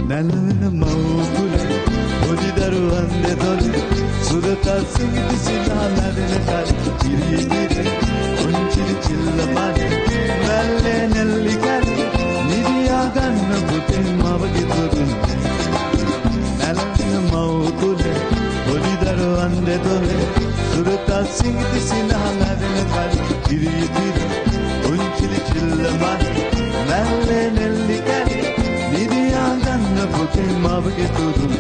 නැලවෙන මව්කුල පොඩි දරුවන් දෙතොල සුරතත් සිඟිති සිනා නැදෙන කල් කිරිදිරි උන්චිලි චිල්ල මන වැල්ලේ නෙල්ලි කැලි නිදියා ගන්න පුතේ මවගේ දුරුන් නැලවෙන මව්කුල පොඩි දරුවන් දෙතොල සුරතත් සිඟිති සිනා නැදෙන කල් කිරිදිරි උන්චිලි චිල්ල මන වැල්ලේ නෙල්ලි කැලි නිදියා ගන්න පුතේ මවගේ දුරුන්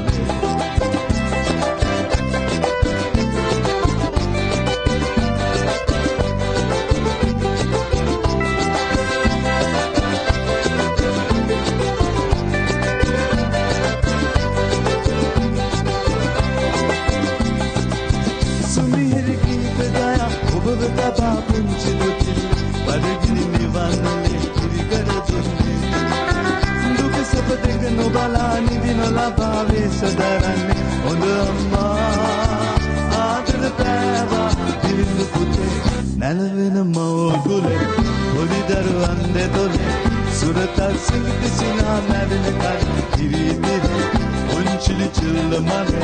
සුමිහිරි ගීත ගයා ඔබව තබා පුංචි දුතින් බඩගිනි නිවන්නලේ කිරිකර දුන්නේ දුක සැප දෙක නොබලා නිදින ලබා වේස දරන්නේ හොඳ අම්මා ආදර පෑවා දිවිඳු පුතේ නැලවෙන මව්කුලේ පොඩි දරුවන් දෙතොලේ සුරතත් සිඟිති සිනා නැදෙන කල් කිරිදිරි උන්චිලි චිල්ල මන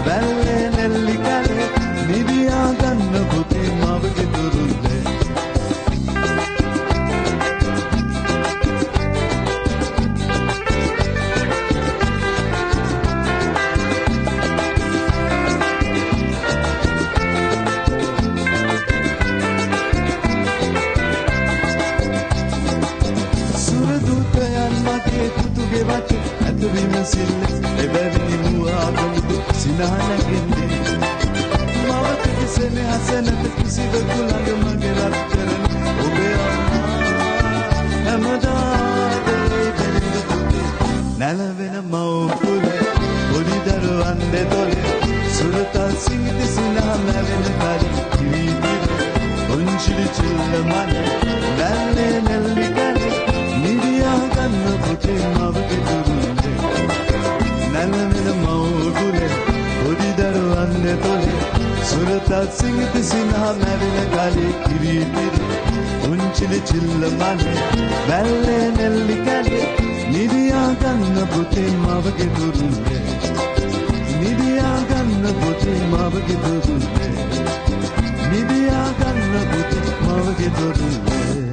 වැල්ලේ නෙල්ලි කැලේ නිදියා ගන්න පුතේ මවගේ දුරුල්ලේ සුරදූතයන් මගේ පුතුගේ වටේ ඇතුවිම සිල්ල එබැවිනි මුවාගලු සිනා නැගෙන්නේ මවතගේ සෙනෙහස නැත කිසිවෙකු ළඟ මගේ රත් කරන ඔබේ අම්මා හැමදාගේ බැරිඳ පුතේ නැලවෙන මව්කුලේ පොඩි දරුවන් දෙතොලේ සුරතත් සිඟිති සිනා නැවෙන කල් කිරිදිරි උන්චිලි චිල්ල මන වැල්ලේ නෙල්ලි කැලේ නිදියා ගන්න පුතේ මවගේ දුරුල්ලේ නැලවෙන මව්කුලේ පොඩි දරුවන් දෙතොලේ සුරතත් සිඟිති සිනා නැවෙන කලේ කිරිදිරි උන්චිලි චිල්ල මන වැල්ලේ නෙල්ලි කැලේ නිදියා ගන්න පුතේ මවගේ දුරුල්ලේ නිදියා ගන්න පුතේ මවගේ දුරුල්ලේ නිදියා ගන්න පුතේ මවගේ දුරුල්ලේ